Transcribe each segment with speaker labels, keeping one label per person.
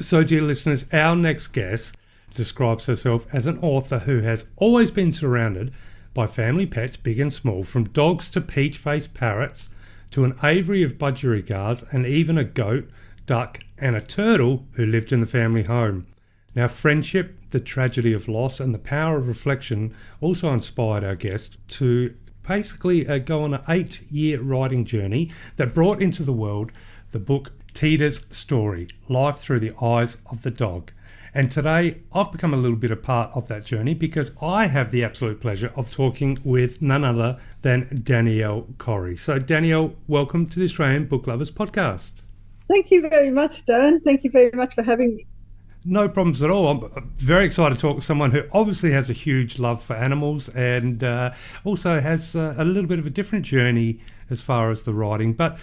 Speaker 1: So, dear listeners, our next guest describes herself as an author who has always been surrounded by family pets, big and small, from dogs to peach-faced parrots to an aviary of budgerigars and even a goat, duck and a turtle who lived in the family home. Now, friendship, the tragedy of loss and the power of reflection also inspired our guest to basically go on an 8-year writing journey that brought into the world the book Teida's Story, Life Through the Eyes of the Dog. And today I've become a little bit a part of that journey because I have the absolute pleasure of talking with none other than Danielle Corrie. So Danielle, welcome to the Australian Booklovers podcast.
Speaker 2: Thank you very much, Dan. Thank you very much for having me.
Speaker 1: No problems at all. I'm very excited to talk to someone who obviously has a huge love for animals and also has a little bit of a different journey as far as the writing. But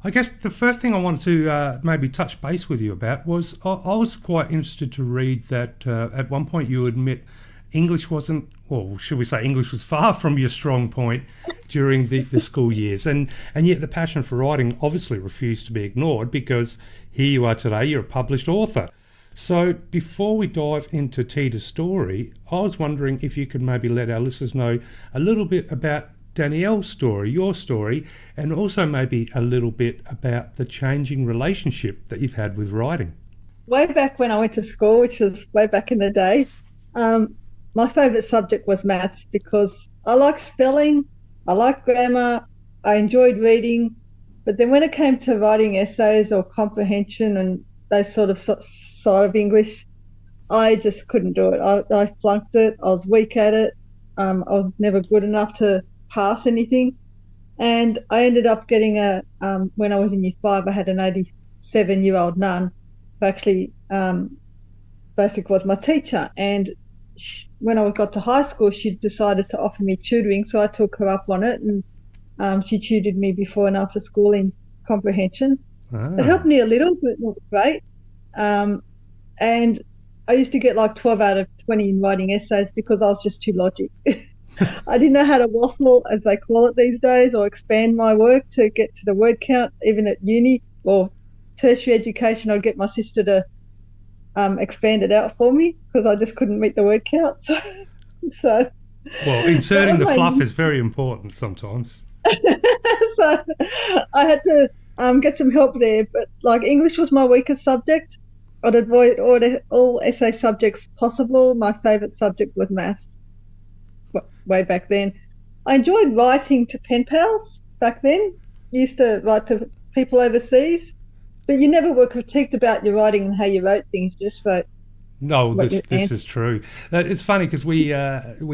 Speaker 1: I guess the first thing I wanted to maybe touch base with you about was I was quite interested to read that at one point you admit English wasn't, or should we say English was far from your strong point during the school years. And yet the passion for writing obviously refused to be ignored because here you are today, you're a published author. So before we dive into Teida's story, I was wondering if you could maybe let our listeners know a little bit about Danielle's story, your story, and also maybe a little bit about the changing relationship that you've had with writing.
Speaker 2: Way back when I went to school, which was way back in the day, my favourite subject was maths because I like spelling, I like grammar, I enjoyed reading, but then when it came to writing essays or comprehension and those sort of side of English, I just couldn't do it. I flunked it, I was weak at it, I was never good enough to pass anything, and I ended up getting when I was in year 5, I had an 87-year-old nun who actually basically was my teacher, and when I got to high school she decided to offer me tutoring, so I took her up on it, and she tutored me before and after school in comprehension. It helped me a little, but not great, and I used to get like 12 out of 20 in writing essays because I was just too logic. I didn't know how to waffle, as they call it these days, or expand my work to get to the word count. Even at uni or tertiary education, I'd get my sister to expand it out for me because I just couldn't meet the word count. So
Speaker 1: well, inserting the fluff is very important sometimes.
Speaker 2: So I had to get some help there. But like English was my weakest subject. I'd avoid all essay subjects possible. My favourite subject was maths. Way back then. I enjoyed writing to pen pals back then. Used to write to people overseas, but you never were critiqued about your writing and how you wrote things. You just wrote.
Speaker 1: No, this is true. It's funny because we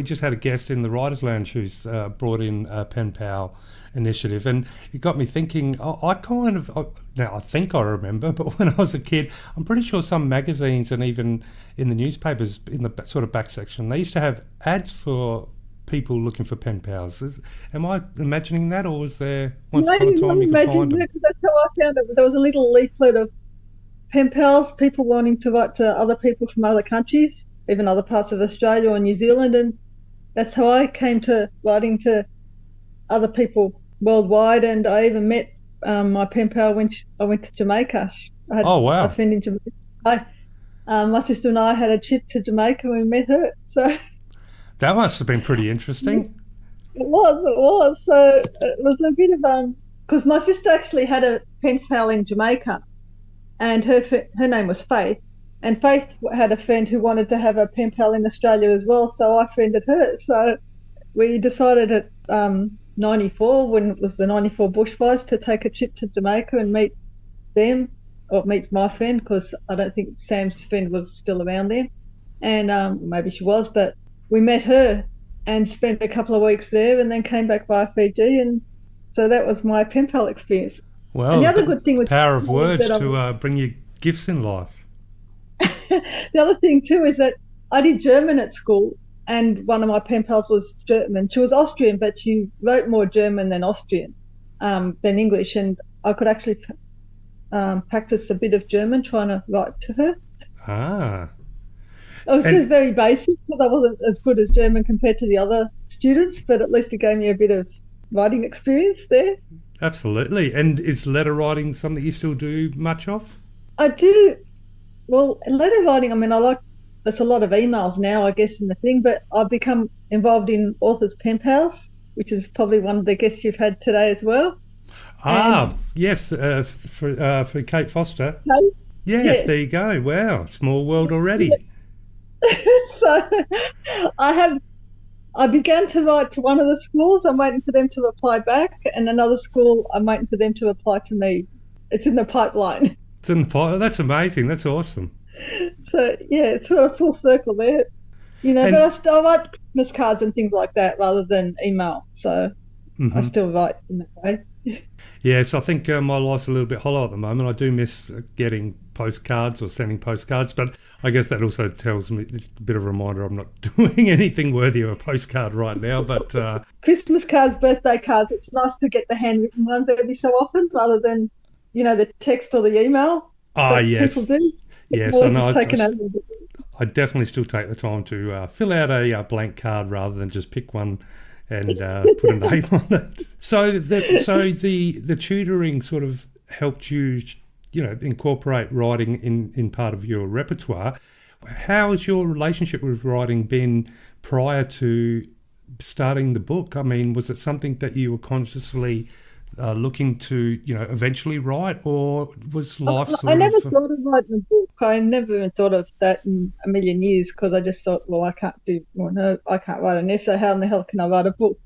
Speaker 1: just had a guest in the Writers' Lounge who's brought in a pen pal initiative, and it got me thinking. Now I think I remember, but when I was a kid, I'm pretty sure some magazines and even in the newspapers in the sort of back section, they used to have ads for people looking for pen pals. Am I imagining that, or was there once upon a time you could find them?
Speaker 2: That's how I found it. There was a little leaflet of pen pals, people wanting to write to other people from other countries, even other parts of Australia or New Zealand, and that's how I came to writing to other people worldwide. And I even met my pen pal when I went to Jamaica. I had a friend in Jamaica. My sister and I had a trip to Jamaica and we met her. So
Speaker 1: that must have been pretty interesting.
Speaker 2: It was. So it was a bit of because my sister actually had a pen pal in Jamaica, and her name was Faith, and Faith had a friend who wanted to have a pen pal in Australia as well. So I friended her. So we decided at 94, when it was the 94 bushfires, to take a trip to Jamaica and meet them, or meet my friend, because I don't think Sam's friend was still around then, and maybe she was, but we met her and spent a couple of weeks there and then came back via Fiji, and so that was my pen pal experience.
Speaker 1: Well,
Speaker 2: and the other good thing with
Speaker 1: power of words to bring you gifts in life.
Speaker 2: The other thing too is that I did German at school, and one of my pen pals was German. She was Austrian, but she wrote more German than Austrian, than English, and I could actually practice a bit of German trying to write to her.
Speaker 1: Ah.
Speaker 2: It was just very basic because I wasn't as good as German compared to the other students, but at least it gave me a bit of writing experience there.
Speaker 1: Absolutely. And is letter writing something you still do much of?
Speaker 2: I do Well, letter writing, I mean, I like, there's a lot of emails now, I guess, in the thing, but I've become involved in Authors Pen Pals, which is probably one of the guests you've had today as well. And
Speaker 1: Yes, for Kate Foster.
Speaker 2: no,
Speaker 1: Yes,
Speaker 2: yes.
Speaker 1: there you go. Wow, small world already.
Speaker 2: So I have I began to write to one of the schools. I'm waiting for them to reply back, and another school I'm waiting for them to reply to me. It's in the pipeline.
Speaker 1: It's in the pot. That's amazing. That's awesome.
Speaker 2: So yeah, it's sort of full circle there. But I
Speaker 1: And
Speaker 2: still write Christmas cards and things like that rather than email. So I
Speaker 1: mhm.
Speaker 2: still write in that way.
Speaker 1: Yes, I think my life's a little bit hollow at the moment. I do miss getting postcards or sending postcards, but I guess that also tells me a bit of a reminder I'm not doing anything worthy of a postcard right now. But
Speaker 2: Christmas cards, birthday cards. It's nice to get the handwritten ones every so often rather than, the text or the email that people
Speaker 1: yes,
Speaker 2: do.
Speaker 1: yes, I
Speaker 2: Voice
Speaker 1: know.
Speaker 2: is taken over.
Speaker 1: I definitely still take the time to fill out a blank card rather than just pick one and put a name on it. So the tutoring sort of helped you, incorporate writing in part of your repertoire. How has your relationship with writing been prior to starting the book? I mean, was it something that you were consciously looking to, eventually write, or was life
Speaker 2: I
Speaker 1: sort
Speaker 2: never
Speaker 1: of?
Speaker 2: thought of writing a book. I never even thought of that in a million years because I just thought, well, no, I can't write an essay. How in the hell can I write a book?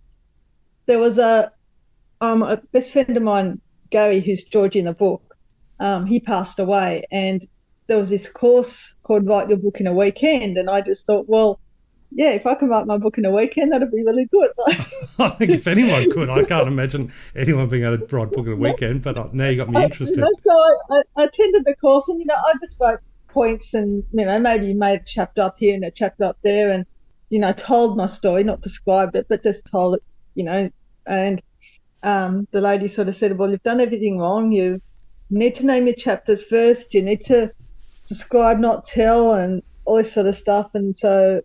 Speaker 2: There was a best friend of mine, Gary, who's George in the book. He passed away, and there was this course called Write Your Book in a Weekend, and I just thought, well, yeah, if I can write my book in a weekend, that'd be really good.
Speaker 1: I think if anyone could, I can't imagine anyone being able to write a book in a weekend. But now you got me interested.
Speaker 2: So I attended the course, and I just wrote points, and maybe made a chapter up here and a chapter up there, and told my story, not described it, but just told it, and the lady sort of said, well, you've done everything wrong. You need to name your chapters first. You need to describe, not tell, and all this sort of stuff. And so,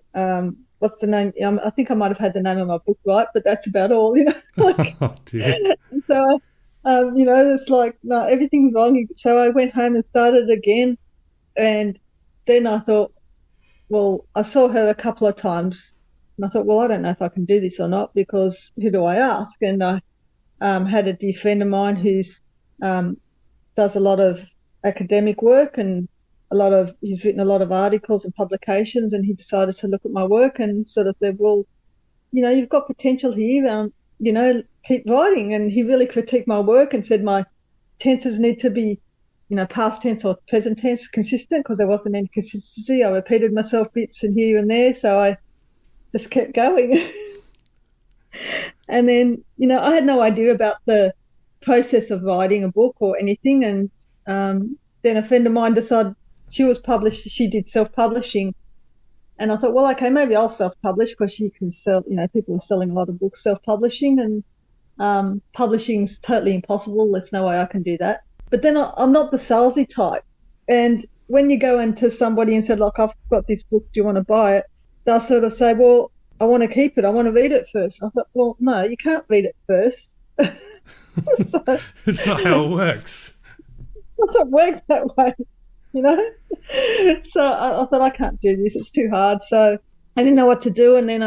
Speaker 2: what's the name? I think I might have had the name of my book right, but that's about all, Like,
Speaker 1: Oh dear.
Speaker 2: and so, it's like, no, everything's wrong. So I went home and started again. And then I thought, well, I saw her a couple of times. And I thought, well, I don't know if I can do this or not because who do I ask? And I had a dear friend of mine who's um, does a lot of academic work and he's written a lot of articles and publications, and he decided to look at my work and sort of said, well, you've got potential here, keep writing. And he really critiqued my work and said my tenses need to be, past tense or present tense consistent because there wasn't any consistency. I repeated myself bits and here and there, so I just kept going. And then, I had no idea about the process of writing a book or anything. And then a friend of mine decided she did self-publishing. And I thought, well, okay, maybe I'll self-publish because you can sell, people are selling a lot of books self-publishing, and publishing's totally impossible. There's no way I can do that. But then I'm not the salesy type. And when you go into somebody and say, look, I've got this book, do you want to buy it? They'll sort of say, well, I want to keep it. I want to read it first. I thought, well, no, you can't read it first. So,
Speaker 1: It's not how it works.
Speaker 2: it doesn't work that way, you know? So I thought, I can't do this. It's too hard. So I didn't know what to do. And then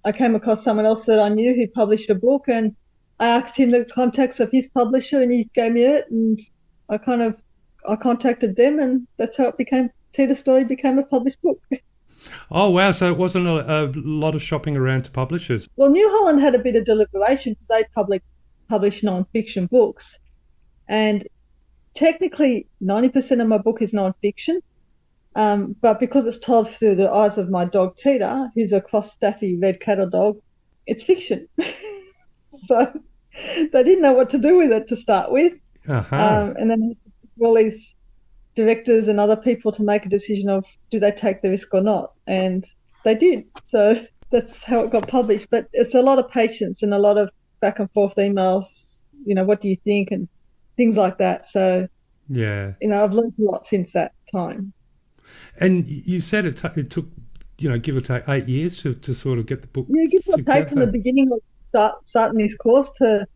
Speaker 2: I came across someone else that I knew who published a book, and I asked him the contacts of his publisher, and he gave me it. And I contacted them, and that's how it became. Teida Story became a published book.
Speaker 1: Oh wow! So it wasn't a lot of shopping around to publishers.
Speaker 2: Well, New Holland had a bit of deliberation because they publish non-fiction books, and technically 90% of my book is non-fiction. But because it's told through the eyes of my dog Teida, who's a cross staffy red cattle dog, it's fiction. So they didn't know what to do with it to start with.
Speaker 1: Uh-huh.
Speaker 2: And then all these directors and other people to make a decision of do they take the risk or not, and they did. So that's how it got published. But it's a lot of patience and a lot of back and forth emails. What do you think and things like that. So
Speaker 1: Yeah.
Speaker 2: I've learned a lot since that time.
Speaker 1: And you said it took, give or take 8 years to sort of get the book
Speaker 2: Yeah, give or take from the
Speaker 1: together.
Speaker 2: beginning of starting this course to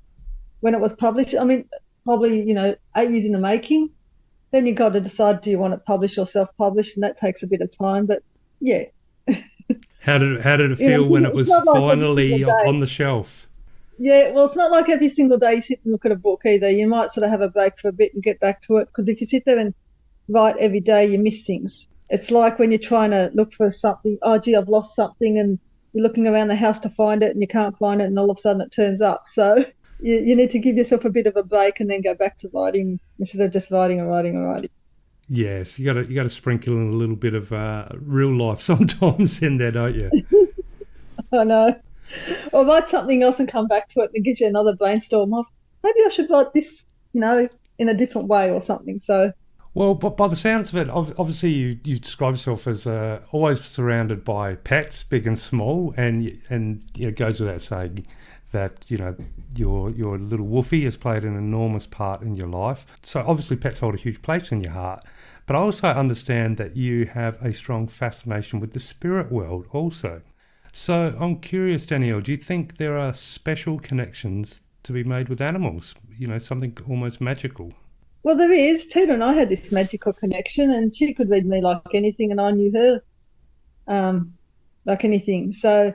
Speaker 2: when it was published. I mean, probably 8 years in the making. then you've got to decide, do you want it published or self-published, and that takes a bit of time. But yeah,
Speaker 1: How did it feel when it
Speaker 2: it's
Speaker 1: was
Speaker 2: not like every single
Speaker 1: finally
Speaker 2: day.
Speaker 1: on the shelf?
Speaker 2: Yeah, well, it's not like every single day you sit and look at a book either. You might sort of have a break for a bit and get back to it, because if you sit there and write every day, you miss things. It's like when you're trying to look for something. Oh, gee, I've lost something, and you're looking around the house to find it, and you can't find it, and all of a sudden it turns up. So you need to give yourself a bit of a break and then go back to writing instead of just writing and writing and writing.
Speaker 1: Yes, you got to sprinkle in a little bit of real life sometimes in there, don't you?
Speaker 2: I know. Or write something else and come back to it, and it gives you another brainstorm of, maybe I should write this, in a different way or something. So
Speaker 1: Well, but by the sounds of it, obviously you describe yourself as always surrounded by pets, big and small, and it goes without saying that your little Wolfie has played an enormous part in your life. So obviously pets hold a huge place in your heart. But I also understand that you have a strong fascination with the spirit world also. So I'm curious, Danielle, do you think there are special connections to be made with animals? Something almost magical.
Speaker 2: well, there is. Teida and I had this magical connection, and she could read me like anything, and I knew her like anything. So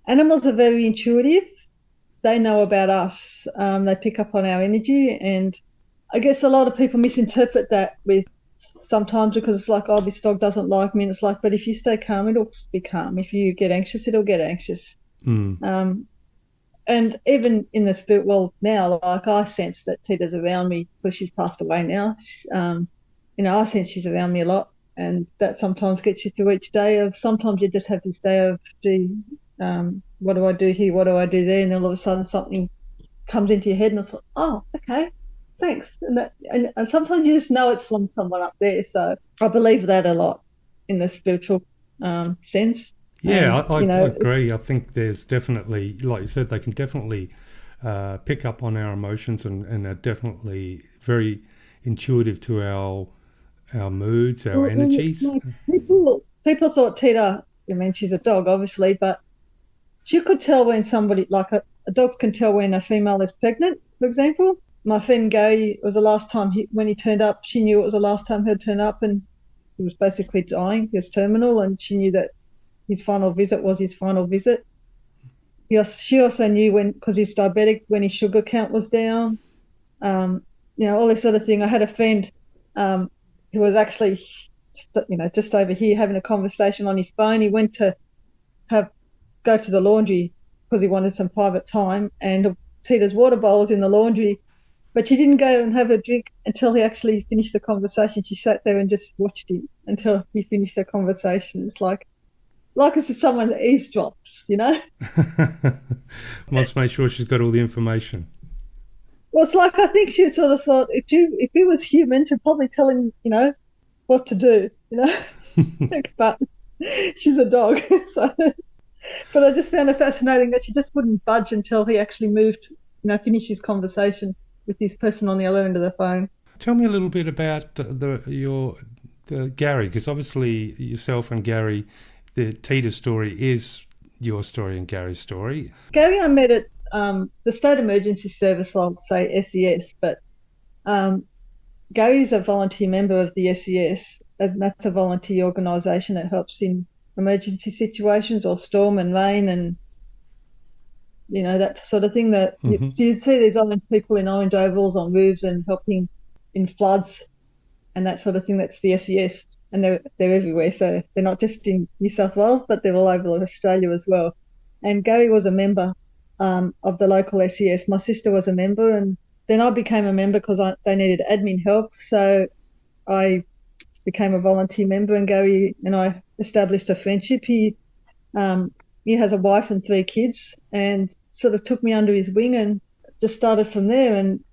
Speaker 2: animals are very intuitive. They know about us. They pick up on our energy, and I guess a lot of people misinterpret that with sometimes, because it's like, oh, this dog doesn't like me, and it's like, but if you stay calm, it'll be calm. If you get anxious, it'll get anxious.
Speaker 1: Mm.
Speaker 2: And even in the spirit world now, like, I sense that Teida's around me because she's passed away now. I sense she's around me a lot, and that sometimes gets you through each day. Of sometimes you just have this day of, gee, what do I do here? What do I do there? And all of a sudden something comes into your head, and it's like, oh, okay, thanks. And sometimes you just know it's from someone up there. So I believe that a lot in the spiritual sense.
Speaker 1: Yeah,
Speaker 2: And,
Speaker 1: I agree. I think there's definitely, like you said, they can definitely pick up on our emotions and are definitely very intuitive to our moods, our energies.
Speaker 2: people thought Teida, I mean, she's a dog, obviously, but she could tell when somebody, like a dog can tell when a female is pregnant, for example. My friend Gary, it was the last time when he turned up, she knew it was the last time he'd turn up, and he was basically dying. He was terminal, and she knew that his final visit was his final visit. She also knew because he's diabetic, when his sugar count was down, all this sort of thing. I had a friend who was actually, just over here having a conversation on his phone. He went to go to the laundry because he wanted some private time, and Teida's water bowl was in the laundry, but she didn't go and have a drink until he actually finished the conversation. She sat there and just watched him until he finished the conversation. It's like it's just someone that eavesdrops.
Speaker 1: Must make sure she's got all the information.
Speaker 2: Well, it's like, I think she sort of thought, if he was human, she'd probably tell him, what to do, but she's a dog. So, but I just found it fascinating that she just wouldn't budge until he actually moved, finished his conversation with this person on the other end of the phone.
Speaker 1: Tell me a little bit about the Gary, because obviously yourself and Gary, the Teida story is your story and Gary's story.
Speaker 2: Gary, I met at the State Emergency Service, I'll say SES, but Gary's a volunteer member of the SES, and that's a volunteer organisation that helps in emergency situations or storm and rain and, that sort of thing. That you see these orange people in orange overalls on roofs and helping in floods and that sort of thing. That's the SES. And they're everywhere. So they're not just in New South Wales, but they're all over Australia as well. And Gary was a member of the local SES. My sister was a member, and then I became a member because they needed admin help. So I became a volunteer member, and Gary and I established a friendship. He has a wife and 3 kids, and sort of took me under his wing and just started from there. And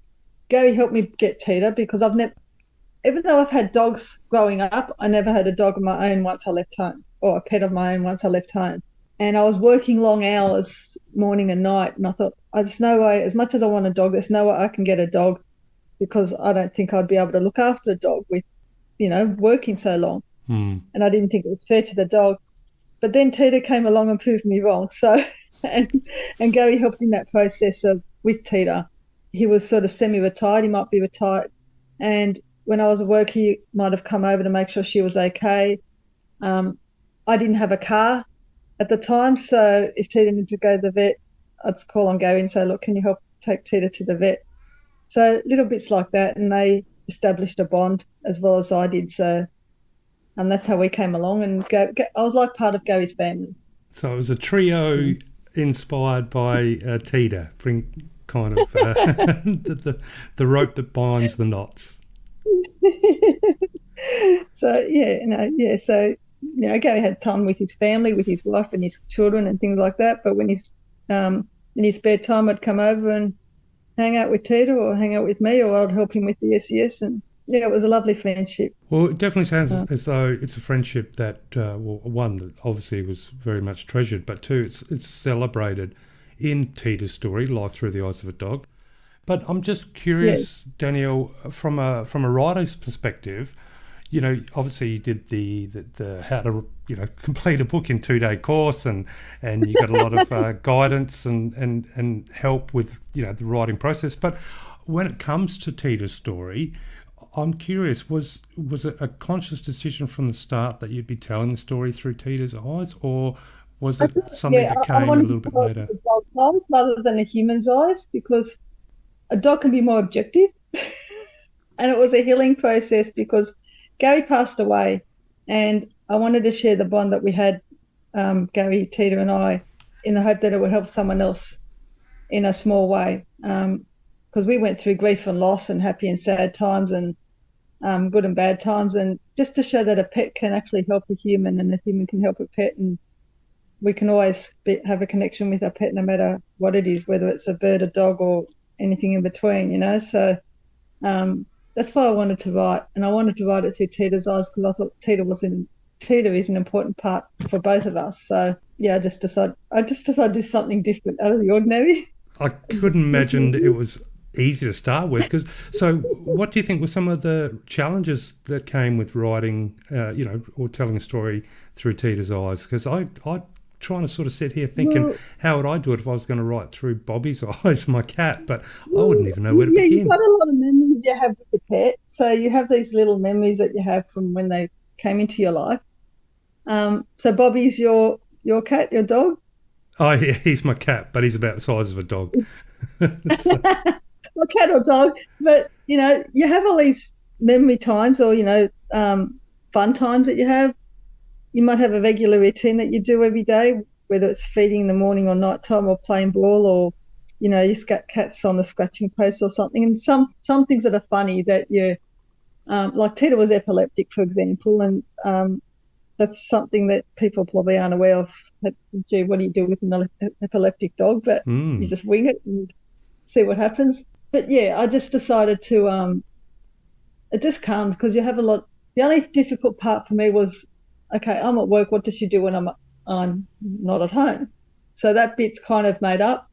Speaker 2: Gary helped me get Teida, because even though I've had dogs growing up, I never had a dog of my own once I left home, or a pet of my own once I left home. And I was working long hours, morning and night, and I thought, there's no way, as much as I want a dog, there's no way I can get a dog, because I don't think I'd be able to look after a dog with, working so long. And I didn't think it was fair to the dog. But then Teida came along and proved me wrong. So, and Gary helped in that process with Teida. He was sort of semi-retired, he might be retired. And when I was at work, he might have come over to make sure she was okay. Um, I didn't have a car at the time, so if Teida needed to go to the vet, I'd call on Gary and say, look, can you help take Teida to the vet? So little bits like that, and they established a bond as well as I did. So that's how we came along, and I was like part of Gary's family.
Speaker 1: So it was a trio inspired by Teida, bring kind of the rope that binds the knots.
Speaker 2: So so Gary had time with his family, with his wife and his children and things like that. But when he's in his spare time, I'd come over and hang out with Teida or hang out with me, or I'd help him with the SES. And yeah, it was a lovely friendship.
Speaker 1: Well, it definitely sounds as though it's a friendship that, one, that obviously was very much treasured, but two, it's celebrated in Teida's story, Life Through the Eyes of a Dog. But I'm just curious, yes, Danielle, from a writer's perspective, obviously you did the how to complete a book in 2-day course, and you got a lot of guidance and help with the writing process. But when it comes to Teida's story, I'm curious, was it a conscious decision from the start that you'd be telling the story through Teida's eyes, or was it something that came a little bit later?
Speaker 2: The dog's eyes rather than a human's eyes, because a dog can be more objective. And it was a healing process because Gary passed away, and I wanted to share the bond that we had, Gary, Teida and I, in the hope that it would help someone else in a small way. Because we went through grief and loss and happy and sad times and good and bad times, and just to show that a pet can actually help a human and a human can help a pet, and we can always have a connection with our pet no matter what it is, whether it's a bird, a dog, or anything in between, So that's why I wanted to write, and I wanted to write it through Teida's eyes because I thought Teida is an important part for both of us. So yeah, I just decided to do something different out of the ordinary.
Speaker 1: I couldn't imagine it was easy to start with. So what do you think were some of the challenges that came with writing, or telling a story through Teida's eyes? Because I trying to sort of sit here thinking, how would I do it if I was going to write through Bobby's eyes, my cat? But I wouldn't even know where to begin.
Speaker 2: You've got a lot of memories you have with the pet. So you have these little memories that you have from when they came into your life. So Bobby's your cat, your dog?
Speaker 1: Oh, yeah, he's my cat, but he's about the size of a dog.
Speaker 2: Well, cat or dog. But, you have all these memory times or, fun times that you have. You might have a regular routine that you do every day, whether it's feeding in the morning or night time or playing ball or, you got cats on the scratching post or something. And some things that are funny that you, like Teida was epileptic, for example, and that's something that people probably aren't aware of. Gee, what do you do with an epileptic dog? But you just wing it and see what happens. But yeah, I just decided to, it just comes because you have a lot. The only difficult part for me was, okay, I'm at work. What does she do when I'm not at home? So that bit's kind of made up,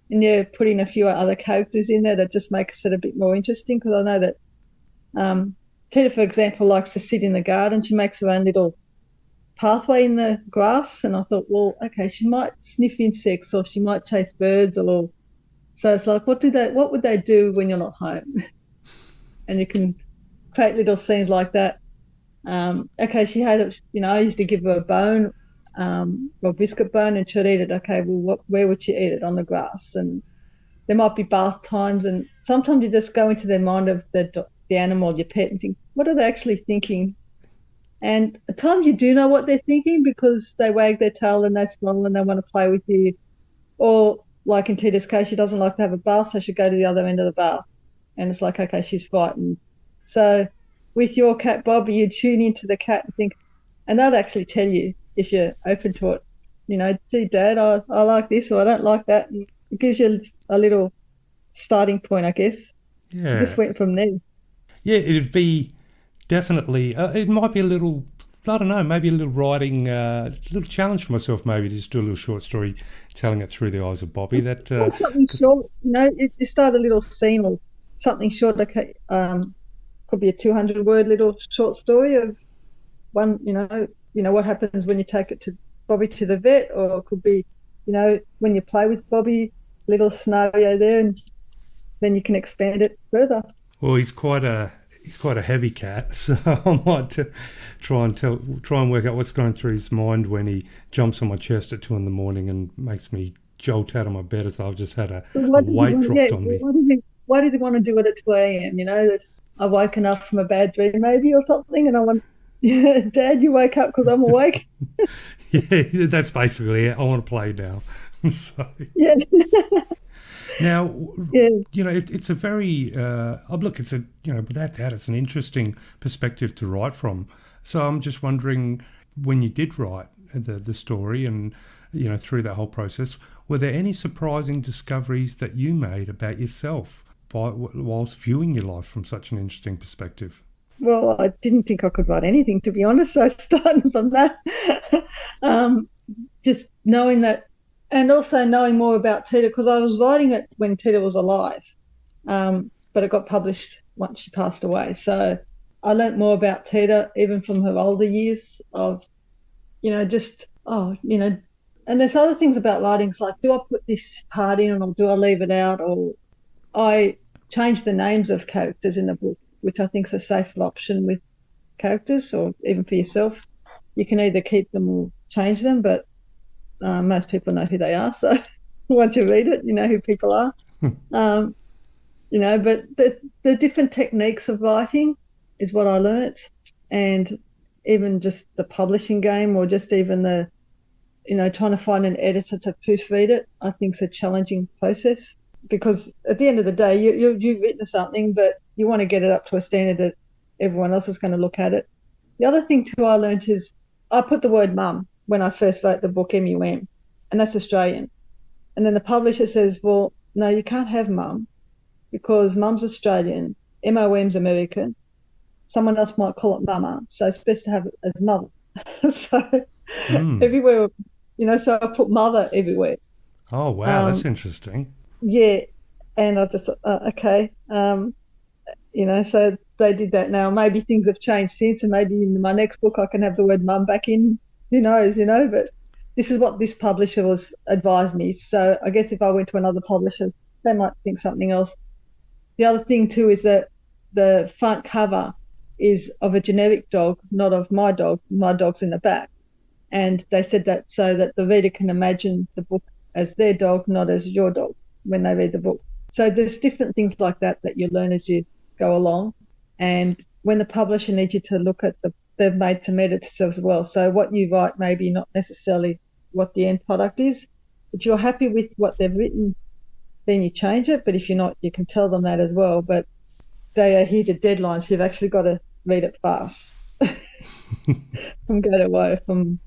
Speaker 2: and you're putting a few other characters in there that just makes it a bit more interesting. Because I know that Teida, for example, likes to sit in the garden. She makes her own little pathway in the grass, and I thought, well, okay, she might sniff insects or she might chase birds, or so it's like, what would they do when you're not home? And you can create little scenes like that. Okay, she had, I used to give her a bone, or a biscuit bone, and she'd eat it. Okay, well, where would she eat it? On the grass. And there might be bath times, and sometimes you just go into the mind of the animal, your pet, and think, what are they actually thinking? And at times you do know what they're thinking because they wag their tail and they smile and they want to play with you. Or like in Teida's case, she doesn't like to have a bath, so she'll go to the other end of the bath. And it's like, okay, she's frightened. So with your cat, Bob, you tune into the cat and think, and they'll actually tell you if you're open to it. Gee, Dad, I like this or I don't like that. And it gives you a little starting point, I guess.
Speaker 1: Yeah.
Speaker 2: It just went from there.
Speaker 1: Yeah, it'd be definitely, it might be a little, I don't know, maybe a little writing, little challenge for myself, maybe to just do a little short story, telling it through the eyes of Bobby. That
Speaker 2: something short, you start a little scene or something short, like could be a 200-word little short story of one, what happens when you take it to Bobby to the vet, or it could be, when you play with Bobby, little scenario there, and then you can expand it further.
Speaker 1: Well, he's quite a he's quite a heavy cat, so I might try and work out what's going through his mind when he jumps on my chest at 2 in the morning and makes me jolt out of my bed as I've just had a
Speaker 2: What does he
Speaker 1: weight
Speaker 2: want? Yeah,
Speaker 1: dropped on me.
Speaker 2: why does he want to do it at 2 a.m.? I've woken up from a bad dream maybe or something, and I want, yeah, Dad, you wake up because I'm awake.
Speaker 1: Yeah, that's basically it. I want to play now. So
Speaker 2: Yeah,
Speaker 1: now,
Speaker 2: yeah.
Speaker 1: it's a very look. It's a without doubt, it's an interesting perspective to write from. So I'm just wondering, when you did write the story, and through that whole process, were there any surprising discoveries that you made about yourself whilst viewing your life from such an interesting perspective?
Speaker 2: Well, I didn't think I could write anything, to be honest. So starting from that, um, just knowing that, and also knowing more about Teida, because I was writing it when Teida was alive, but it got published once she passed away. So I learnt more about Teida, even from her older years of, just, and there's other things about writing. It's like, do I put this part in or do I leave it out? Or I changed the names of characters in the book, which I think is a safer option with characters, or even for yourself. You can either keep them or change them, but most people know who they are. So once you read it, you know who people are. Um, but the different techniques of writing is what I learnt, and even just the publishing game, or just even the, trying to find an editor to proofread it, I think is a challenging process, because at the end of the day, you've written something, but you want to get it up to a standard that everyone else is going to look at it. The other thing too I learnt is I put the word mum when I first wrote the book, MUM, and that's Australian. And then the publisher says, well, no, you can't have mum because mum's Australian, MOM's American. Someone else might call it mama, so it's best to have it as mother. So everywhere, so I put mother everywhere.
Speaker 1: Oh wow, that's interesting.
Speaker 2: Yeah, and I just thought, okay, so they did that. Now maybe things have changed since, and maybe in my next book I can have the word mum back in. Who knows, but this is what this publisher was advised me. So I guess if I went to another publisher, they might think something else. The other thing too is that the front cover is of a generic dog, not of my dog. My dog's in the back. And they said that so that the reader can imagine the book as their dog, not as your dog, when they read the book. So there's different things like that you learn as you go along. And when the publisher needs you to look at they've made some edits as well. So what you write may be not necessarily what the end product is. If you're happy with what they've written, then you change it. But if you're not, you can tell them that as well. But they are here to deadlines, so you've actually got to read it fast and get away from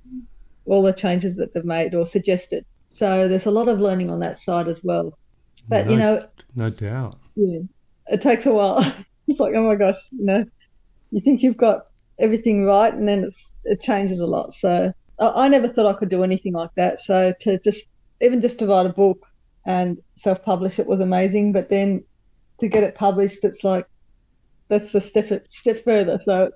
Speaker 2: all the changes that they've made or suggested. So there's a lot of learning on that side as well. But,
Speaker 1: no doubt.
Speaker 2: Yeah, it takes a while. It's like, oh my gosh, you think you've got everything right, and then it changes a lot. So I never thought I could do anything like that. So to just to write a book and self-publish it was amazing. But then to get it published, it's like, that's the step further. So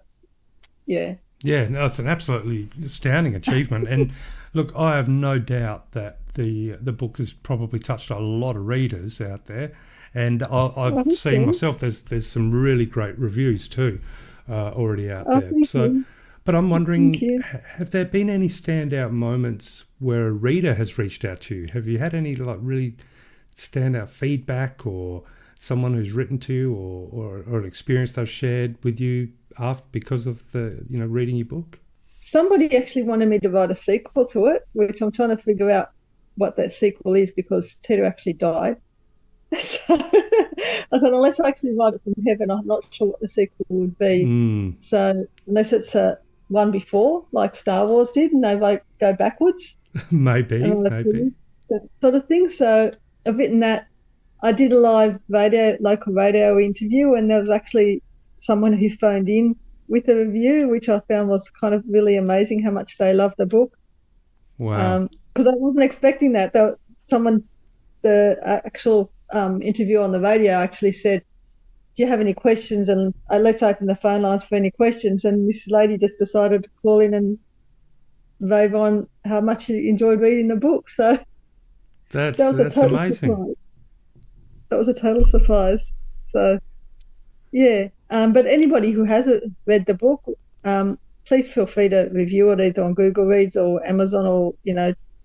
Speaker 2: yeah.
Speaker 1: Yeah, no, it's an absolutely astounding achievement. And look, I have no doubt that the book has probably touched a lot of readers out there. And I've seen myself, there's some really great reviews too already out there. So, but I'm wondering, have there been any standout moments where a reader has reached out to you? Have you had any really standout feedback, or someone who's written to you, or an experience they've shared with you because of the reading your book?
Speaker 2: Somebody actually wanted me to write a sequel to it, which I'm trying to figure out what that sequel is, because Teida actually died. So I thought, unless I actually write it from heaven, I'm not sure what the sequel would be. So unless it's a one before, like Star Wars did, and they go backwards.
Speaker 1: maybe.
Speaker 2: That sort of thing. So I've written that. I did a live local radio interview, and there was actually someone who phoned in with a review, which I found was kind of really amazing how much they loved the book.
Speaker 1: Wow.
Speaker 2: Because I wasn't expecting that. The actual interview on the radio actually said, do you have any questions? And let's open the phone lines for any questions. And this lady just decided to call in and rave on how much she enjoyed reading the book. So
Speaker 1: that's
Speaker 2: amazing. Surprise. That was a total surprise. So, yeah. But anybody who hasn't read the book, please feel free to review it either on Google Reads or Amazon or,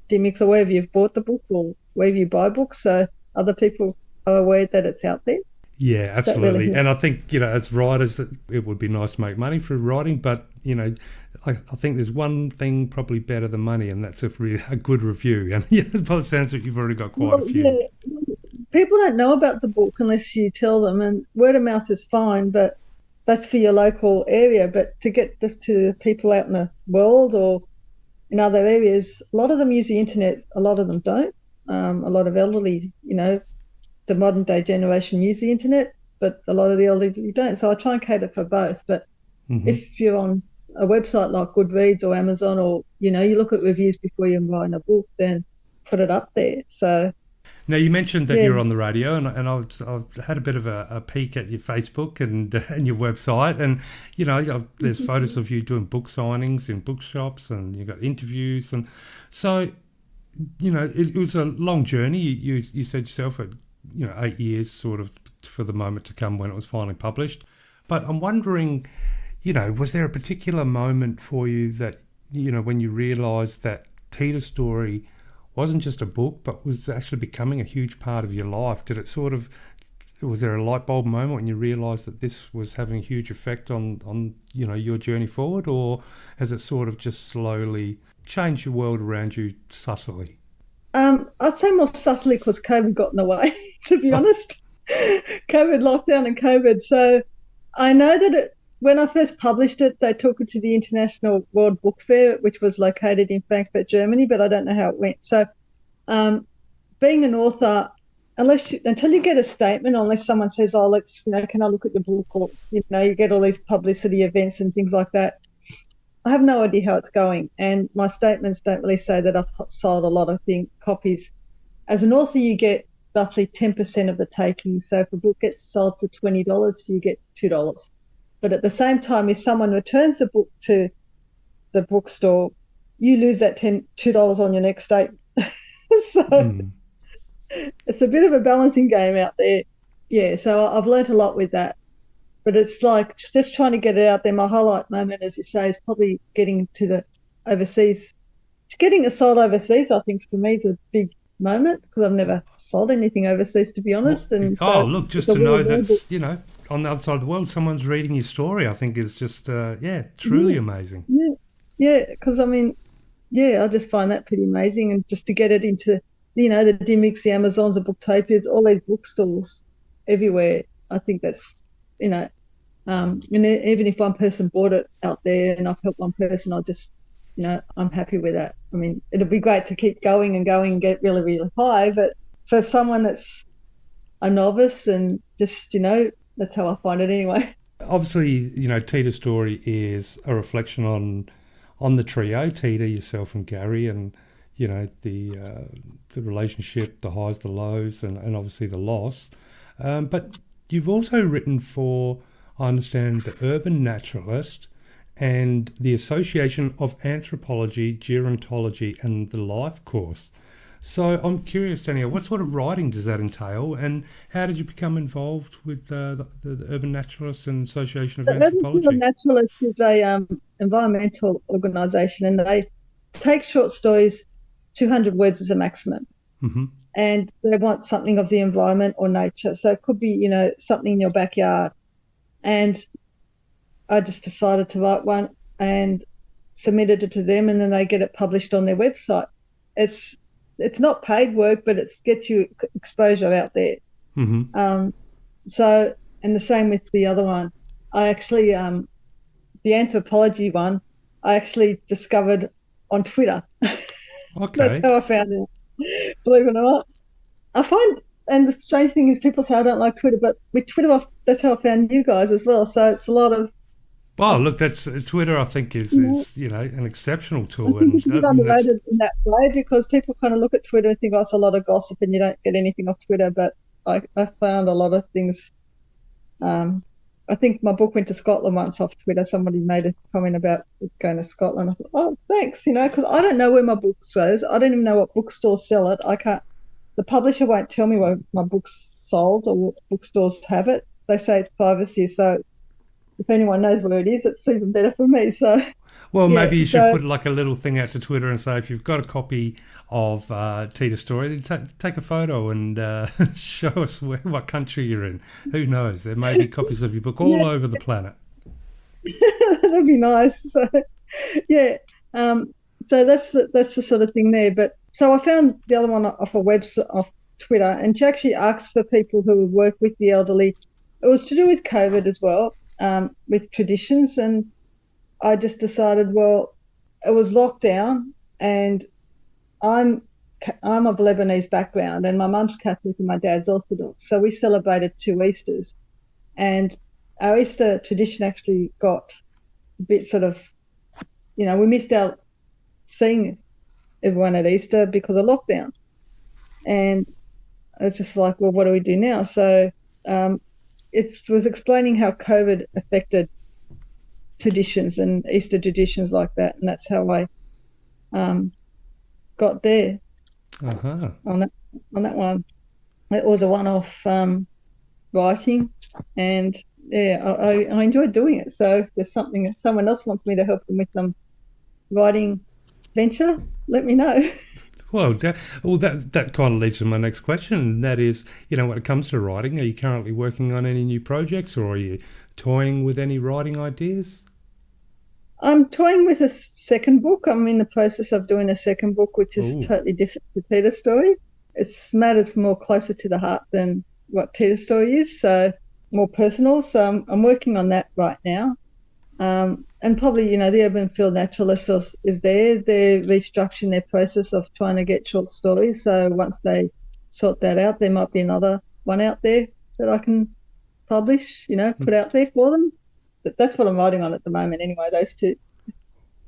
Speaker 2: Dimmix or wherever you've bought the book or wherever you buy books, so other people are aware that it's out there.
Speaker 1: Yeah,
Speaker 2: That really
Speaker 1: absolutely.
Speaker 2: helps.
Speaker 1: And I think, as writers, it would be nice to make money through writing, but, I think there's one thing probably better than money, and that's a good review. And by the sounds of it, you've already got quite a
Speaker 2: Well,
Speaker 1: few.
Speaker 2: yeah, people don't know about the book unless you tell them, and word of mouth is fine, but that's for your local area. But to get to people out in the world or in other areas, a lot of them use the internet, a lot of them don't. A lot of elderly, the modern day generation use the internet, but a lot of the elderly don't. So I try and cater for both. But
Speaker 1: Hmm.
Speaker 2: if you're on a website like Goodreads or Amazon, or you look at reviews before you're buying a book, then put it up there. So
Speaker 1: Now, you mentioned that
Speaker 2: yeah.
Speaker 1: you're on the radio, and I've had a bit of a peek at your Facebook and your website, and there's photos of you doing book signings in bookshops, and you've got interviews, and so it was a long journey. You said yourself at 8 years sort of for the moment to come when it was finally published, but I'm wondering, was there a particular moment for you that when you realised that Teida story wasn't just a book, but was actually becoming a huge part of your life? Did it sort of, was there a light bulb moment when you realised that this was having a huge effect on your journey forward, or has it sort of just slowly changed your world around you subtly?
Speaker 2: I'd say more subtly because COVID got in the way, to be
Speaker 1: Oh,
Speaker 2: honest. COVID lockdown and COVID. So I know that when I first published it, they took it to the International World Book Fair, which was located in Frankfurt, Germany, but I don't know how it went. So um, being an author, until you get a statement, unless someone says, "Oh, let's, can I look at your book?" or you get all these publicity events and things like that. I have no idea how it's going, and my statements don't really say that I've sold a lot of copies. As an author, you get roughly 10% of the taking. So if a book gets sold for $20, you get $2. But at the same time, if someone returns the book to the bookstore, you lose that $2 on your next statement. So
Speaker 1: mm.
Speaker 2: it's a bit of a balancing game out there. Yeah, so I've learnt a lot with that. But it's like just trying to get it out there. My highlight moment, as you say, is probably getting to the overseas. Getting it sold overseas, I think, for me is a big moment because I've never sold anything overseas, to be
Speaker 1: Well,
Speaker 2: honest. And
Speaker 1: oh,
Speaker 2: so
Speaker 1: look,
Speaker 2: it's
Speaker 1: just
Speaker 2: a
Speaker 1: to know
Speaker 2: worldwide book.
Speaker 1: that's on the other side of the world, someone's reading your story, I think is just truly
Speaker 2: Yeah,
Speaker 1: amazing.
Speaker 2: yeah, yeah. Because I mean, yeah, I just find that pretty amazing. And just to get it into, the Dimmicks, the Amazons, the Booktopias, all these bookstores everywhere, I think that's, you know, and even if one person bought it out there and I've helped one person, I just, I'm happy with that. I mean, it'd be great to keep going and going and get really, really high, but for someone that's a novice and just, that's how I find it anyway.
Speaker 1: Obviously, Tita's story is a reflection on the trio, Tita, yourself, and Gary, and the relationship, the highs, the lows, and obviously the loss. But you've also written for, I understand, the Urban Naturalist and the Association of Anthropology, Gerontology, and the Life Course. So I'm curious, Danielle, what sort of writing does that entail, and how did you become involved with the Urban Naturalist and Association of
Speaker 2: The Urban
Speaker 1: Anthropology?
Speaker 2: Naturalist is a environmental organisation and they take short stories, 200 words is a maximum.
Speaker 1: Hmm.
Speaker 2: And they want something of the environment or nature. So it could be, something in your backyard. And I just decided to write one and submitted it to them, and then they get it published on their website. It's it's not paid work, but it gets you exposure out there.
Speaker 1: Hmm.
Speaker 2: Um, so, and the same with the other one. I actually, the anthropology one, I actually discovered on Twitter. That's
Speaker 1: Okay.
Speaker 2: how I found it. Believe it or not, I find, and the strange thing is, people say I don't like Twitter, but with Twitter, that's how I found you guys as well. So it's a lot of,
Speaker 1: Well, look, that's Twitter. I think is
Speaker 2: you know,
Speaker 1: is an exceptional
Speaker 2: I
Speaker 1: tool,
Speaker 2: think
Speaker 1: and
Speaker 2: it's a bit
Speaker 1: that's
Speaker 2: underrated in that way because people kind of look at Twitter and think, oh, it's a lot of gossip and you don't get anything off Twitter. But I found a lot of things. Um, I think my book went to Scotland once off Twitter. Somebody made a comment about it going to Scotland. I thought, oh, thanks, because I don't know where my book goes. I don't even know what bookstores sell it. I can't. The publisher won't tell me where my book's sold or what bookstores have it. They say it's privacy. So if anyone knows where it is, it's even better for me. So
Speaker 1: Well,
Speaker 2: yeah,
Speaker 1: maybe you should
Speaker 2: so
Speaker 1: put like a little thing out to Twitter and say if you've got a copy of Teida's story, then take a photo and show us what country you're in. Who knows? There may be copies of your book all
Speaker 2: yeah,
Speaker 1: over the planet.
Speaker 2: that'd be nice. So yeah, so that's the sort of thing there. But so I found the other one off a website, off Twitter, and she actually asked for people who would work with the elderly. It was to do with COVID as well, with traditions, and I just decided, well, it was lockdown, and I'm I'm of Lebanese background, and my mum's Catholic and my dad's Orthodox, so we celebrated two Easters, and our Easter tradition actually got a bit sort of, we missed out seeing everyone at Easter because of lockdown, and I was just like, well, what do we do now? So it was explaining how COVID affected traditions and Easter traditions like that, and that's how I got there
Speaker 1: Uh-huh.
Speaker 2: on that one. It was a one-off writing, and yeah, I enjoyed doing it. So if there's something, if someone else wants me to help them with some writing venture, let me know.
Speaker 1: Well, that kind of leads to my next question, and that is, when it comes to writing, are you currently working on any new projects, or are you toying with any writing ideas?
Speaker 2: I'm toying with a second book. I'm in the process of doing a second book, which is
Speaker 1: Oh,
Speaker 2: totally different to Teida's story. It's matters more closer to the heart than what Teida's story is, so more personal. So I'm working on that right now. And probably, the Urban Field Naturalist is there. They're restructuring their process of trying to get short stories. So once they sort that out, there might be another one out there that I can publish, put out there for them. That's what I'm writing on at the moment anyway, those two.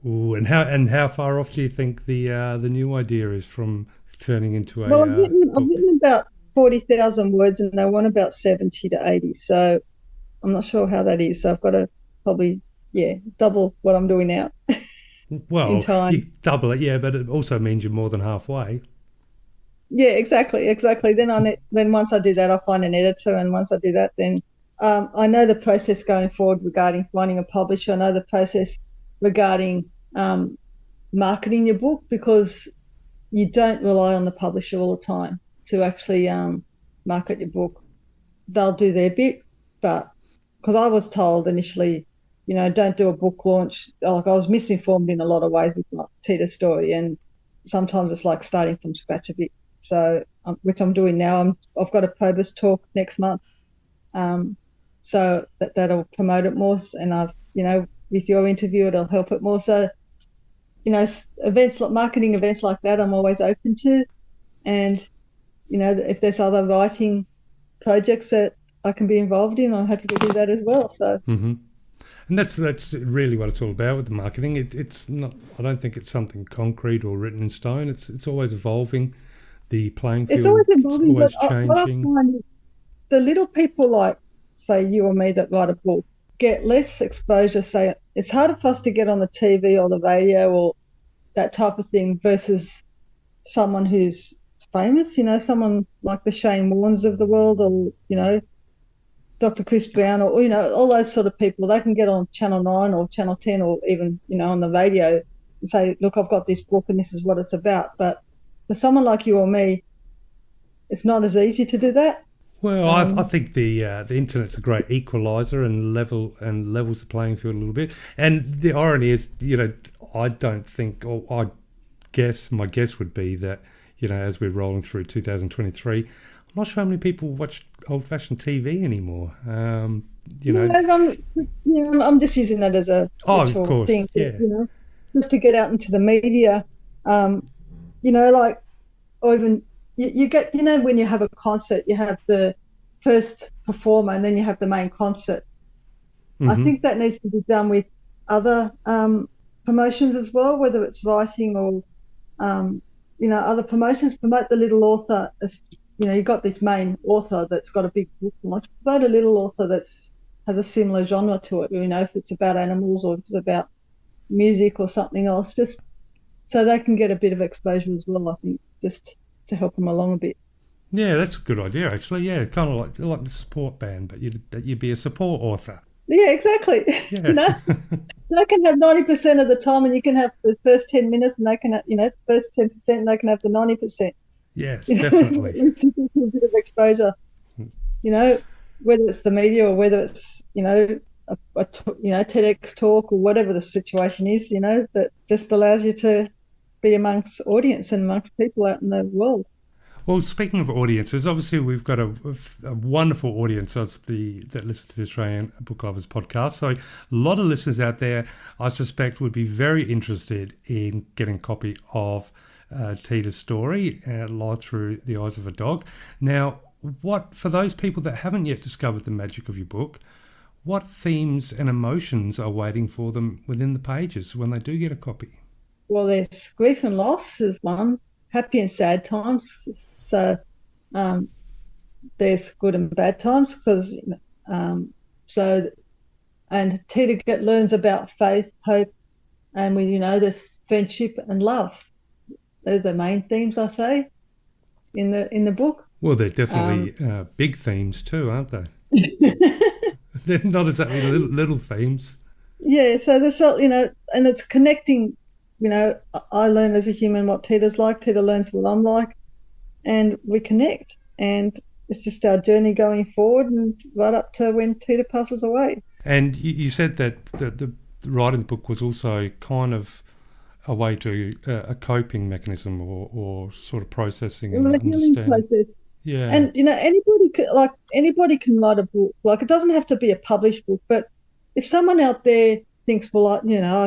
Speaker 1: ooh, and how far off do you think the new idea is from turning into
Speaker 2: Well,
Speaker 1: a
Speaker 2: I've
Speaker 1: book?
Speaker 2: written about 40,000 words and they want about 70 to 80. So I'm not sure how that is. So I've got to probably, yeah, double what I'm doing now in
Speaker 1: Well,
Speaker 2: time.
Speaker 1: you double it, yeah, but it also means you're more than halfway.
Speaker 2: Yeah, exactly. Then once I do that, I'll find an editor, and once I do that, then I know the process going forward regarding finding a publisher. I know the process regarding marketing your book, because you don't rely on the publisher all the time to actually market your book. They'll do their bit, but because I was told initially, don't do a book launch. Like, I was misinformed in a lot of ways with my Teida story, and sometimes it's like starting from scratch a bit. So, which I'm doing now. I've got a Probus talk next month, so that'll promote it more. And with your interview, it'll help it more. So, events like marketing events like that, I'm always open to. And if there's other writing projects that I can be involved in, I'm happy to do that as well. So
Speaker 1: Hmm. And that's really what it's all about with the marketing. It's not. I don't think it's something concrete or written in stone. It's always evolving. The playing
Speaker 2: it's always
Speaker 1: field's
Speaker 2: evolving. But
Speaker 1: always
Speaker 2: what I
Speaker 1: changing.
Speaker 2: find is the little people like, say, you or me that write a book get less exposure. Say, it's harder for us to get on the TV or the radio or that type of thing versus someone who's famous, someone like the Shane Warnes of the world, or, Dr. Chris Brown, or, all those sort of people. They can get on Channel 9 or Channel 10 or even, on the radio and say, look, I've got this book and this is what it's about. But for someone like you or me, it's not as easy to do that.
Speaker 1: Well, I
Speaker 2: Um,
Speaker 1: think the internet's a great equalizer and levels the playing field a little bit. And the irony is, I don't think, or I guess my guess would be that, as we're rolling through 2023, I'm not sure how many people watch old-fashioned TV anymore.
Speaker 2: yeah, I'm just using that as a
Speaker 1: Oh, of
Speaker 2: literal
Speaker 1: course,
Speaker 2: thing,
Speaker 1: yeah.
Speaker 2: just to get out into the media. Um, like, or even you get, when you have a concert, you have the first performer and then you have the main concert. I
Speaker 1: Hmm.
Speaker 2: think that needs to be done with other promotions as well, whether it's writing or other promotions. Promote the little author as, you've got this main author that's got a big book launch. Promote a little author that's has a similar genre to it. If it's about animals or if it's about music or something else, just so they can get a bit of exposure as well. I think just to help them along a bit.
Speaker 1: Yeah, that's a good idea, actually. Yeah, kind of like the support band, but you'd be a support author.
Speaker 2: Yeah, exactly.
Speaker 1: Yeah.
Speaker 2: They can have 90% of the time, and you can have the first 10 minutes, and they can have, first 10%, and they can have the 90%.
Speaker 1: Yes,
Speaker 2: You know,
Speaker 1: definitely.
Speaker 2: it's a bit of exposure. You know, whether it's the media or whether it's TEDx talk or whatever the situation is, that just allows you to be amongst audience and amongst people out in the world.
Speaker 1: Well, speaking of audiences, obviously we've got a wonderful audience that listen to the Australian Booklovers podcast. So a lot of listeners out there, I suspect, would be very interested in getting a copy of Teida's story, Live Through the Eyes of a Dog. Now, for those people that haven't yet discovered the magic of your book, what themes and emotions are waiting for them within the pages when they do get a copy?
Speaker 2: Well, there's grief and loss is one, happy and sad times. So there's good and bad times because and Teida learns about faith, hope, and there's friendship and love. Those are the main themes, I say, in the book.
Speaker 1: Well, they're definitely big themes too, aren't they? They're not exactly little themes.
Speaker 2: Yeah, so there's and it's connecting. I learn as a human what Teida's like. Teida learns what I'm like, and we connect. And it's just our journey going forward, and right up to when Teida passes away.
Speaker 1: And you said that the writing the book was also kind of a way to a coping mechanism or sort of processing and understanding. Yeah.
Speaker 2: And anybody can write a book. Like, it doesn't have to be a published book, but if someone out there thinks, well, I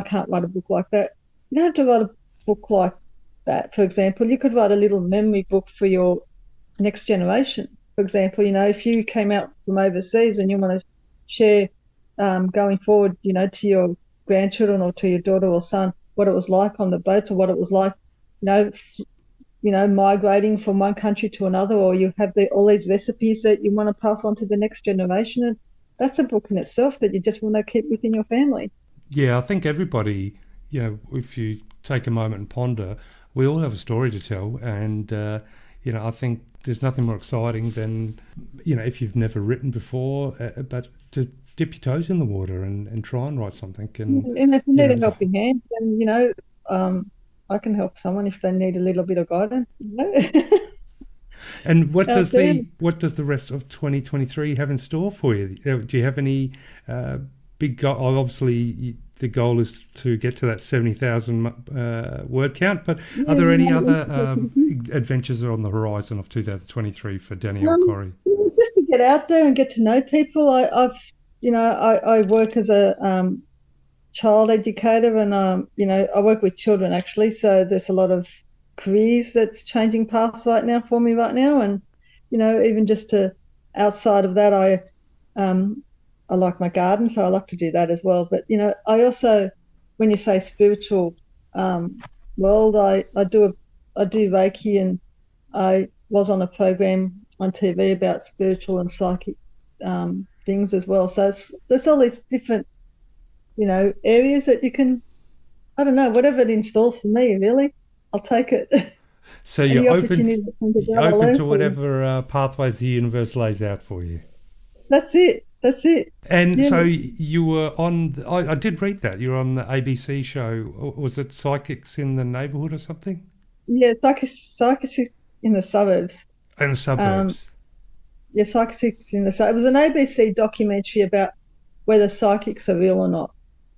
Speaker 2: can't write a book like that, you don't have to write a book like that. For example, you could write a little memory book for your next generation. For example, if you came out from overseas and you want to share going forward, to your grandchildren or to your daughter or son, what it was like on the boats or what it was like, migrating from one country to another, or you have all these recipes that you want to pass on to the next generation. And that's a book in itself that you just want to keep within your family.
Speaker 1: Yeah, I think everybody, if you take a moment and ponder, we all have a story to tell. And, I think there's nothing more exciting than, if you've never written before, but to dip your toes in the water and try and write something.
Speaker 2: And if you need a helping hand, then, I can help someone if they need a little bit of guidance.
Speaker 1: And what does the rest of 2023 have in store for you? Do you have any big goal? Obviously, the goal is to get to that 70,000 word count. But are there any other adventures on the horizon of 2023 for Danielle Corrie?
Speaker 2: Just to get out there and get to know people. I work as a child educator, and I work with children actually. So there's a lot of careers that's changing paths right now for me and even just outside of that, I like my garden, so I like to do that as well. But I also, when you say spiritual world, I do Reiki, and I was on a program on TV about spiritual and psychic things as well. So there's all these different areas that you can, I don't know, whatever it installs for me, really, I'll take it.
Speaker 1: So you're open to whatever pathways the universe lays out for you.
Speaker 2: That's it.
Speaker 1: And so you were on, I did read that, you were on the ABC show, was it Psychics in the Neighbourhood or something?
Speaker 2: Yeah, Psychics in the Suburbs.
Speaker 1: In the suburbs.
Speaker 2: Psychics in the Suburbs. It was an ABC documentary about whether psychics are real or not.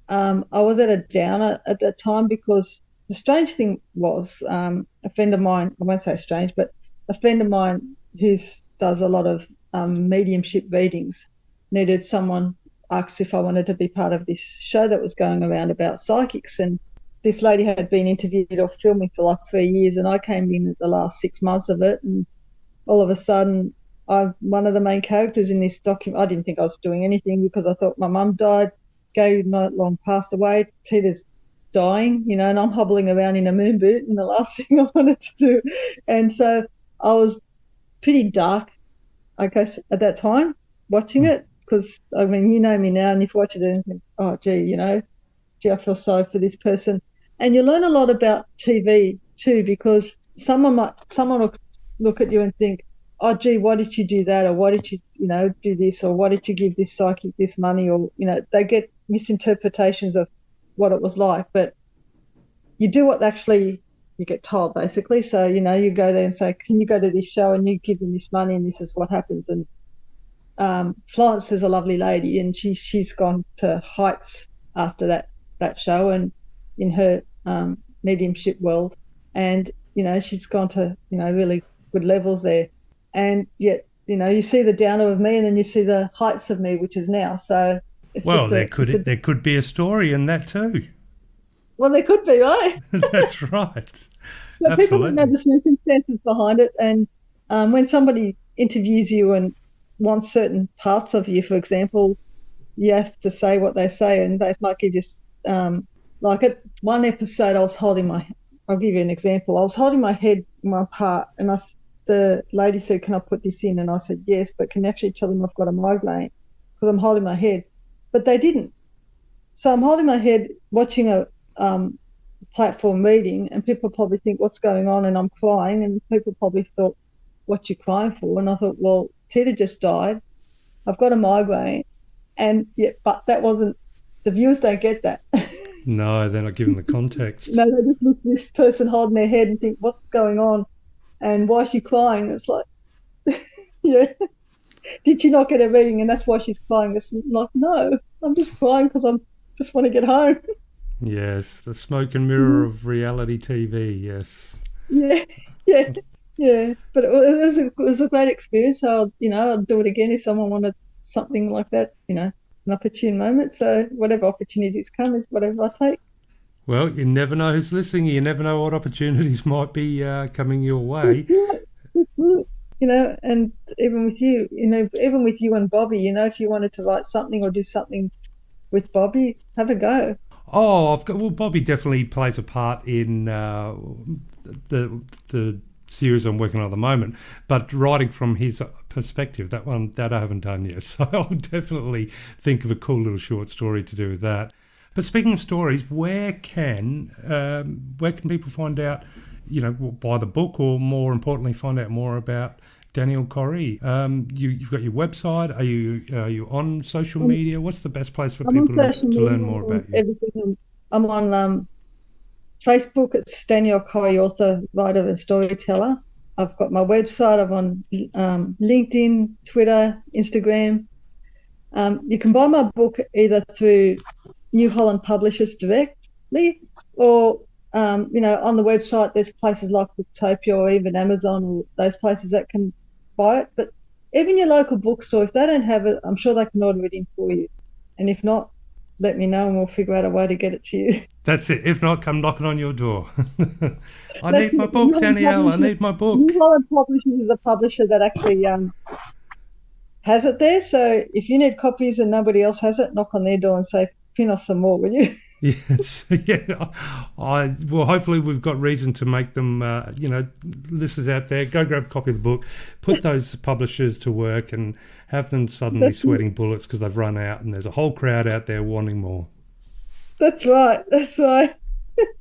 Speaker 2: I was at a downer at that time because the strange thing was a friend of mine, I won't say strange, but a friend of mine who does a lot of mediumship readings needed someone, asked if I wanted to be part of this show that was going around about psychics. And this lady had been interviewed or filming for like 3 years, and I came in at the last 6 months of it, and all of a sudden I'm one of the main characters in this document. I didn't think I was doing anything because I thought my mum died, Gay not long passed away, Teida's dying, and I'm hobbling around in a moon boot, and the last thing I wanted to do. And so I was pretty dark, I guess, at that time watching it, because I mean, you know me now, and if you watch it and think, oh gee, I feel sorry for this person. And you learn a lot about TV too, because someone will look at you and think, oh, gee, why did you do that? Or why did you, do this? Or why did you give this psychic this money? Or, they get misinterpretations of what it was like. But you do what actually you get told, basically. So, you go there and say, can you go to this show, and you give them this money, and this is what happens. And Florence is a lovely lady, and she's gone to heights after that show, and in her mediumship world, and she's gone to really good levels there. And yet you see the downer of me, and then you see the heights of me, which is now. So it's
Speaker 1: Well,
Speaker 2: just
Speaker 1: there could be a story in that too.
Speaker 2: well, there could be, right?
Speaker 1: That's right.
Speaker 2: So
Speaker 1: Absolutely.
Speaker 2: people don't know the circumstances behind it, and when somebody interviews you and wants certain parts of you, for example, you have to say what they say, and they might give you, like at one episode, I'll give you an example. I was holding my head, my part, and the lady said, can I put this in? And I said, yes, but can you actually tell them I've got a migraine because I'm holding my head? But they didn't. So I'm holding my head, watching a platform meeting, and people probably think, what's going on? And I'm crying, and people probably thought, what you crying for? And I thought, well, Teida just died. I've got a migraine. And yeah, but that wasn't, the viewers don't get that.
Speaker 1: No, they're not given the context.
Speaker 2: No, they just look at this person holding their head and think, what's going on? And why is she crying? It's like, yeah, did she not get a reading? And that's why she's crying. It's like, no, I'm just crying because I just want to get home.
Speaker 1: Yes, the smoke and mirror of reality TV, yes.
Speaker 2: Yeah. But it was a great experience. So, I'd do it again if someone wanted something like that, an opportune moment. So whatever opportunities come is whatever I take.
Speaker 1: Well, you never know who's listening. You never know what opportunities might be coming your way.
Speaker 2: And even with you and Bobby, if you wanted to write something or do something with Bobby, have a go.
Speaker 1: Oh, Bobby definitely plays a part in the series I'm working on at the moment, but writing from his perspective, that I haven't done yet. So I'll definitely think of a cool little short story to do with that. But speaking of stories, where can people find out, buy the book, or more importantly, find out more about Danielle Corrie? You've got your website. Are you on social media? What's the best place for people to learn more about you?
Speaker 2: Everything. I'm on Facebook. It's Danielle Corrie, author, writer, and storyteller. I've got my website. I'm on LinkedIn, Twitter, Instagram. You can buy my book either through New Holland Publishers directly, or on the website. There's places like Booktopia or even Amazon, or those places that can buy it. But even your local bookstore, if they don't have it, I'm sure they can order it in for you. And if not, let me know and we'll figure out a way to get it to you.
Speaker 1: That's it. If not, come knocking on your door. I need my book, Danielle. I need my book.
Speaker 2: New Holland Publishers is a publisher that actually has it there. So if you need copies and nobody else has it, knock on their door and say, pin off some more, will you?
Speaker 1: Yes, yeah. Well, hopefully we've got reason to make them, listeners out there, go grab a copy of the book, put those publishers to work and have them suddenly sweating bullets because they've run out and there's a whole crowd out there wanting more.
Speaker 2: That's right.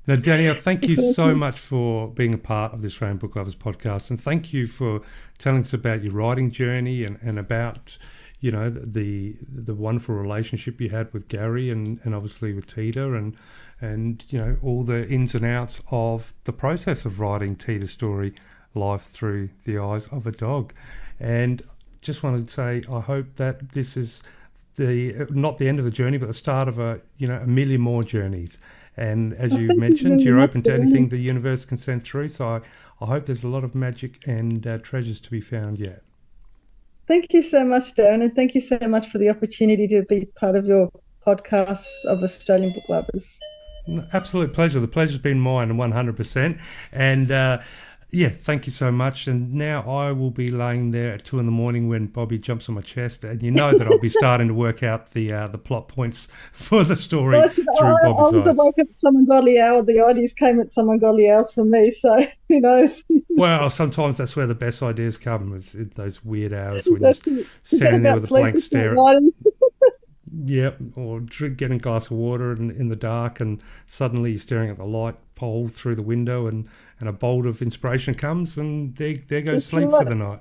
Speaker 1: Now, Danielle, thank you so much for being a part of the Australian Book Lovers podcast, and thank you for telling us about your writing journey and about the wonderful relationship you had with Gary and obviously with Teida and all the ins and outs of the process of writing Teida's story, Life Through the Eyes of a Dog. And just wanted to say, I hope that this is not the end of the journey, but the start of a million more journeys. And as you mentioned, you're open to anything the universe can send through. So I hope there's a lot of magic and treasures to be found yet.
Speaker 2: Thank you so much, Darren, and thank you so much for the opportunity to be part of your podcast of Australian Book Lovers.
Speaker 1: Absolute pleasure. The pleasure's been mine, 100%. And thank you so much. And now I will be laying there at 2 a.m. when Bobby jumps on my chest, and that I'll be starting to work out the plot points for the story through Bobby's eyes.
Speaker 2: I was awake at some ungodly hour. The ideas came at some ungodly hours for me, so who knows?
Speaker 1: Well, sometimes that's where the best ideas come, is in those weird hours when you're sitting there with a blank stare. Yep, or getting a glass of water in the dark, and suddenly you're staring at the light pole through the window, and a bolt of inspiration comes, and there goes sleep for the night.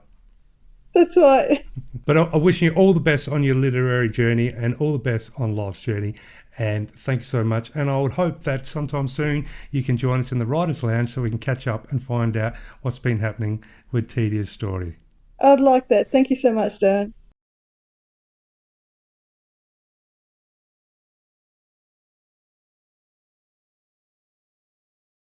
Speaker 2: That's right.
Speaker 1: But I wish you all the best on your literary journey and all the best on life's journey. And thank you so much. And I would hope that sometime soon you can join us in the Writers' Lounge so we can catch up and find out what's been happening with Teida's story.
Speaker 2: I'd like that. Thank you so much, Darren.